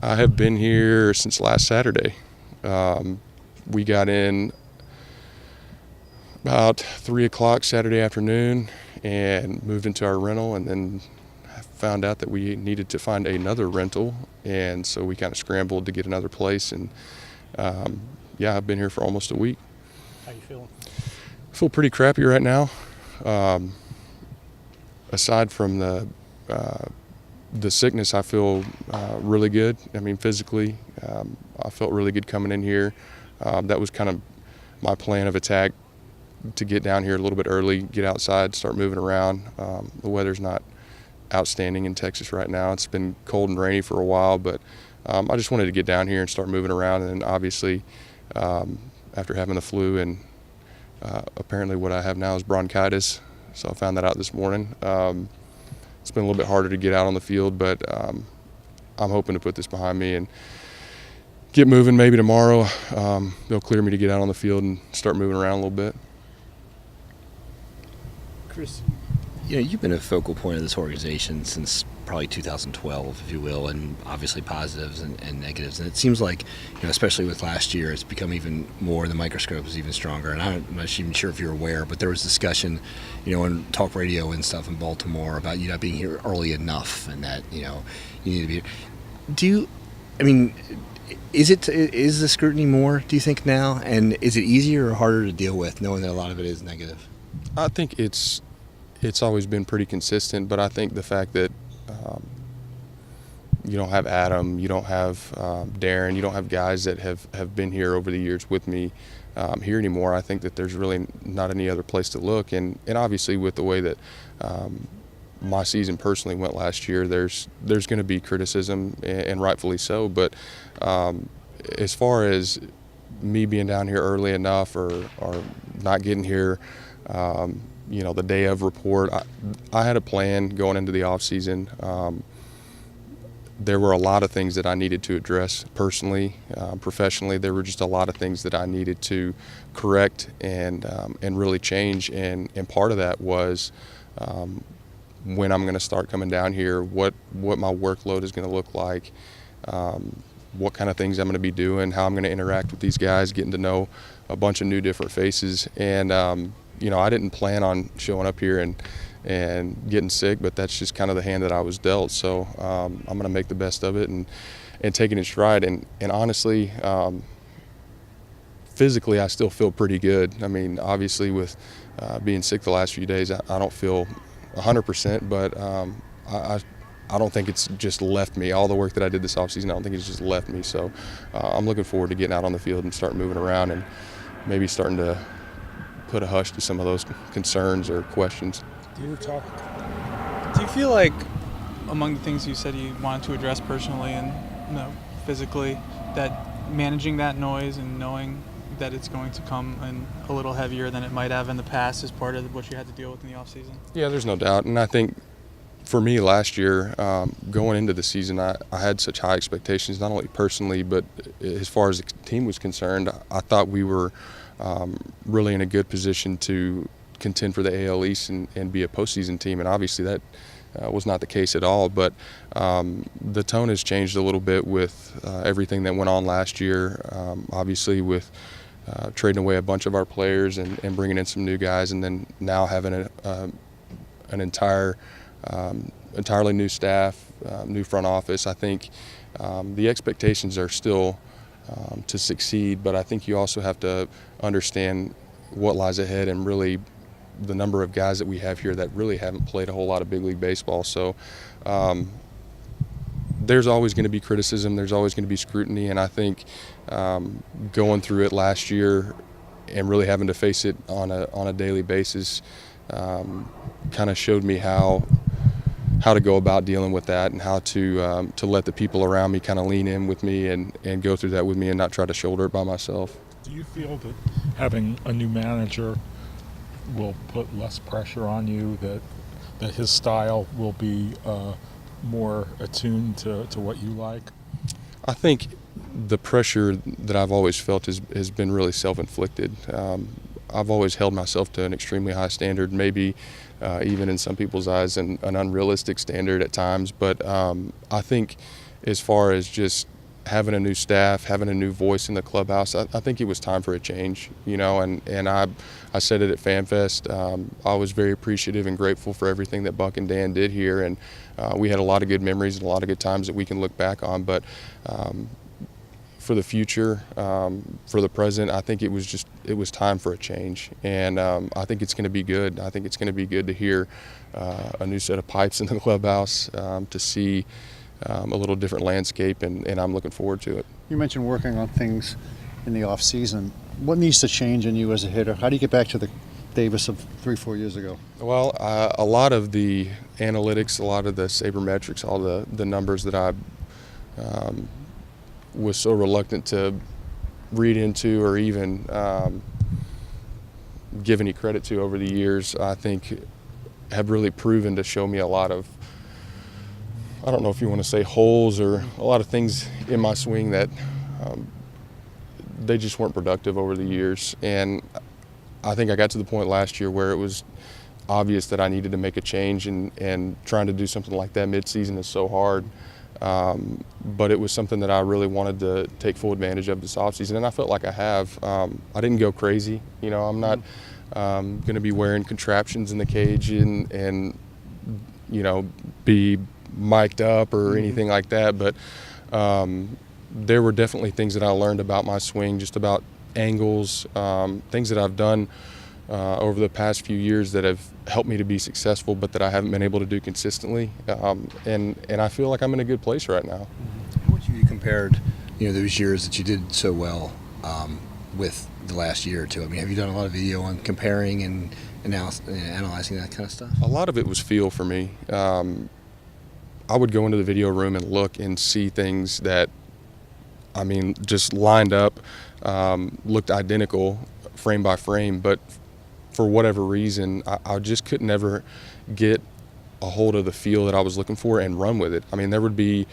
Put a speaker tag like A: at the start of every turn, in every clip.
A: I have been here since last Saturday. We got in about 3 o'clock Saturday afternoon and moved into our rental, and then found out that we needed to find another rental, and so we kind of scrambled to get another place. And yeah, I've been here for almost a week.
B: How you feeling?
A: I feel pretty crappy right now. Aside from the sickness, I feel really good. I mean, physically, I felt really good coming in here. That was kind of my plan of attack, to get down here a little bit early, get outside, start moving around. The weather's not outstanding in Texas right now. It's been cold and rainy for a while, but I just wanted to get down here and start moving around. And obviously, after having the flu and apparently what I have now is bronchitis, so I found that out this morning. It's been a little bit harder to get out on the field, but I'm hoping to put this behind me and get moving. Maybe tomorrow they'll clear me to get out on the field and start moving around a little bit.
B: Chris,
C: you've been a focal point of this organization since probably 2012, if you will, and obviously positives and negatives. And it seems like, especially with last year, it's become even more, the microscope is even stronger. And I'm not even sure if you're aware, but there was discussion, on talk radio and stuff in Baltimore about you not being here early enough, and that, you need to be. Is the scrutiny more, do you think, now? And is it easier or harder to deal with, knowing that a lot of it is negative?
A: I think it's always been pretty consistent, but I think the fact that you don't have Adam, you don't have Darren, you don't have guys that have been here over the years with me here anymore. I think that there's really not any other place to look, and obviously with the way that my season personally went last year, there's going to be criticism, and rightfully so. But as far as me being down here early enough or not getting here, the day of report, I had a plan going into the off season. There were a lot of things that I needed to address personally, professionally. There were just a lot of things that I needed to correct and really change. And part of that was when I'm going to start coming down here, what my workload is going to look like, what kind of things I'm going to be doing, how I'm going to interact with these guys, getting to know a bunch of new different faces. And I didn't plan on showing up here and getting sick, but that's just kind of the hand that I was dealt. So I'm going to make the best of it and take it in stride. And honestly, physically, I still feel pretty good. I mean, obviously with being sick the last few days, I don't feel 100%, but I don't think it's just left me. All the work that I did this offseason, I don't think it's just left me. So I'm looking forward to getting out on the field and start moving around and maybe starting to put a hush to some of those concerns or questions.
B: Do you feel like, among the things you said you wanted to address personally and physically, that managing that noise and knowing that it's going to come in a little heavier than it might have in the past is part of what you had to deal with in the offseason? Yeah,
A: there's no doubt. And I think for me last year, going into the season, I had such high expectations, not only personally, but as far as the team was concerned. I thought we were really in a good position to contend for the AL East and be a postseason team, and obviously that was not the case at all. But the tone has changed a little bit with everything that went on last year, obviously with trading away a bunch of our players and bringing in some new guys, and then now having an entirely new staff, new front office. I think the expectations are still to succeed, but I think you also have to understand what lies ahead and really the number of guys that we have here that really haven't played a whole lot of big league baseball. So there's always going to be criticism, there's always going to be scrutiny, and I think going through it last year and really having to face it on a daily basis kind of showed me how to go about dealing with that, and how to let the people around me kind of lean in with me and go through that with me and not try to shoulder it by myself.
D: Do you feel that having a new manager will put less pressure on you, that his style will be more attuned to what you like?
A: I think the pressure that I've always felt has been really self-inflicted. I've always held myself to an extremely high standard, maybe even in some people's eyes an unrealistic standard at times. But I think as far as just having a new staff, having a new voice in the clubhouse, I think it was time for a change, and I said it at FanFest. I was very appreciative and grateful for everything that Buck and Dan did here, and we had a lot of good memories and a lot of good times that we can look back on, but for the future, for the present, I think it was time for a change, and I think it's going to be good. I think it's going to be good to hear a new set of pipes in the clubhouse, to see a little different landscape, and I'm looking forward to it.
E: You mentioned working on things in the off season. What needs to change in you as a hitter? How do you get back to the Davis of 3-4 years ago?
A: Well, a lot of the analytics, a lot of the sabermetrics, all the numbers that I was so reluctant to read into or even give any credit to over the years, I think have really proven to show me a lot of, I don't know if you want to say holes, or a lot of things in my swing that they just weren't productive over the years. And I think I got to the point last year where it was obvious that I needed to make a change, and trying to do something like that mid-season is so hard. But it was something that I really wanted to take full advantage of this offseason, and I felt like I have. I didn't go crazy. I'm not going to be wearing contraptions in the cage and be mic'd up or anything like that, but there were definitely things that I learned about my swing, just about angles, things that I've done over the past few years that have helped me to be successful, but that I haven't been able to do consistently, and I feel like I'm in a good place right now.
C: How much have you compared those years that you did so well with the last year or two? I mean, have you done a lot of video on comparing and analyzing that kind of stuff?
A: A lot of it was feel for me. I would go into the video room and look and see things that, just lined up, looked identical frame by frame, but for whatever reason, I just could never get a hold of the feel that I was looking for and run with it. There would be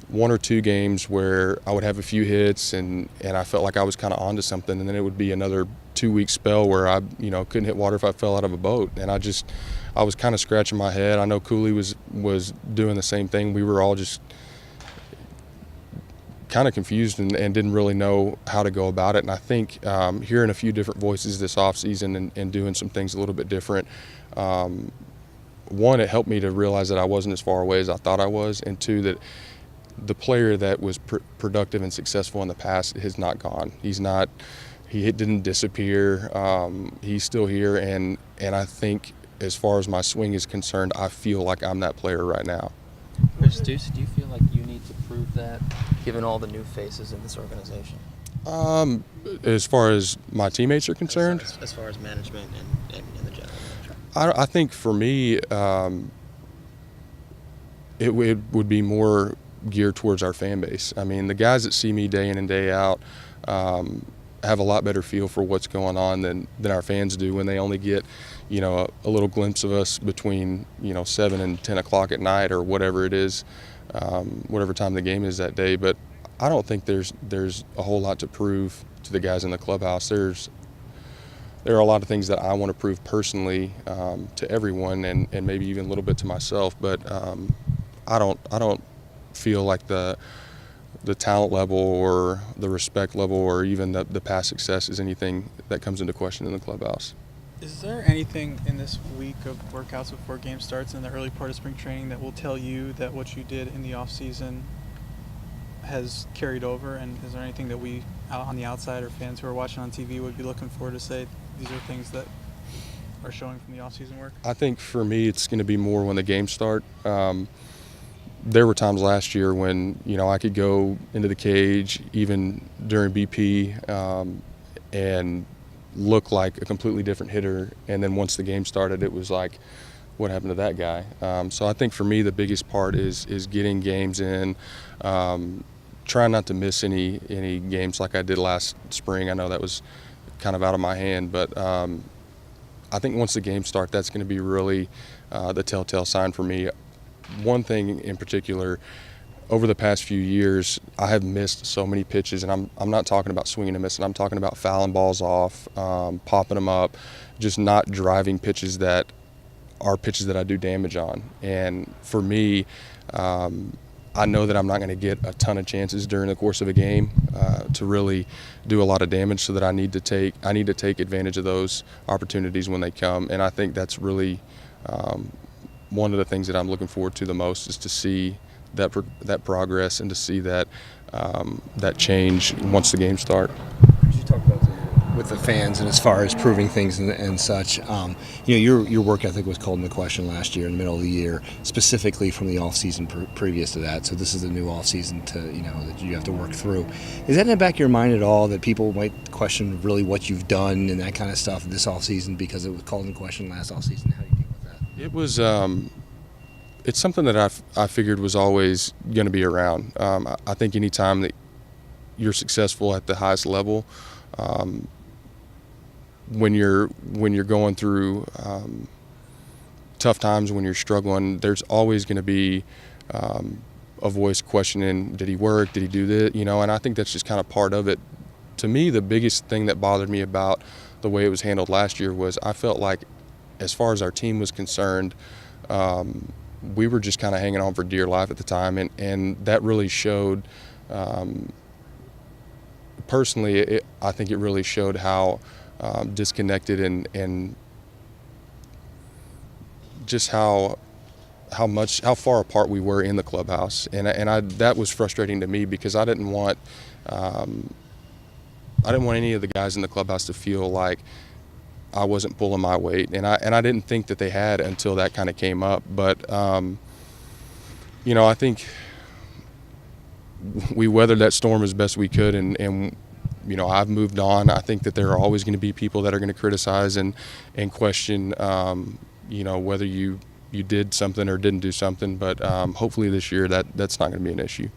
A: one or two games where I would have a few hits and I felt like I was kind of onto something, and then it would be another 2-week spell where I couldn't hit water if I fell out of a boat, and I was kind of scratching my head. I know Cooley was doing the same thing. We were all just kind of confused and didn't really know how to go about it. And I think hearing a few different voices this offseason and doing some things a little bit different, one, it helped me to realize that I wasn't as far away as I thought I was, and two, that the player that was productive and successful in the past has not gone. He didn't disappear. He's still here, and I think as far as my swing is concerned, I feel like I'm that player right now.
F: Deuce, do you feel like you need to prove that, given all the new faces in this organization?
A: As far as my teammates are concerned?
F: As far as management and the general manager.
A: I think for me, it would be more geared towards our fan base. The guys that see me day in and day out have a lot better feel for what's going on than our fans do when they only get a little glimpse of us between 7 and 10 o'clock at night or whatever it is, whatever time the game is that day. But I don't think there's a whole lot to prove to the guys in the clubhouse. There are a lot of things that I want to prove personally to everyone, and maybe even a little bit to myself, but I don't feel like the talent level or the respect level or even the past success is anything that comes into question in the clubhouse.
B: Is there anything in this week of workouts before game starts in the early part of spring training that will tell you that what you did in the off season has carried over? And is there anything that we out on the outside or fans who are watching on TV would be looking for to say these are things that are showing from the off season work?
A: I think for me it's going to be more when the games start. There were times last year when I could go into the cage even during BP and look like a completely different hitter, and then once the game started it was like, what happened to that guy? So I think for me the biggest part is getting games in, trying not to miss any games like I did last spring. I know that was kind of out of my hand, but I think once the games start, that's going to be really the telltale sign for me. One thing in particular, over the past few years, I have missed so many pitches, and I'm not talking about swinging and missing. I'm talking about fouling balls off, popping them up, just not driving pitches that are pitches that I do damage on. And for me, I know that I'm not going to get a ton of chances during the course of a game to really do a lot of damage, so that I need to take advantage of those opportunities when they come. And I think that's really one of the things that I'm looking forward to the most, is to see that progress and to see that change once the games start.
C: Could you talk about with the fans and as far as proving things and such? Your work ethic was called into question last year in the middle of the year, specifically from the off season previous to that. So this is the new off season that you have to work through. Is that in the back of your mind at all, that people might question really what you've done and that kind of stuff this off season because it was called into question last off season? How do you deal with that?
A: It was. It's something that I figured was always going to be around. I think any time that you're successful at the highest level, when you're going through tough times, when you're struggling, there's always going to be a voice questioning, did he work, did he do this, and I think that's just kind of part of it. To me, the biggest thing that bothered me about the way it was handled last year was I felt like, as far as our team was concerned, we were just kind of hanging on for dear life at the time, and that really showed. Personally, I think it really showed how disconnected and just how far apart we were in the clubhouse, and that was frustrating to me, because I didn't want any of the guys in the clubhouse to feel like I wasn't pulling my weight, and I didn't think that they had until that kind of came up. But I think we weathered that storm as best we could, and I've moved on. I think that there are always going to be people that are going to criticize and question whether you did something or didn't do something, but hopefully this year that's not going to be an issue.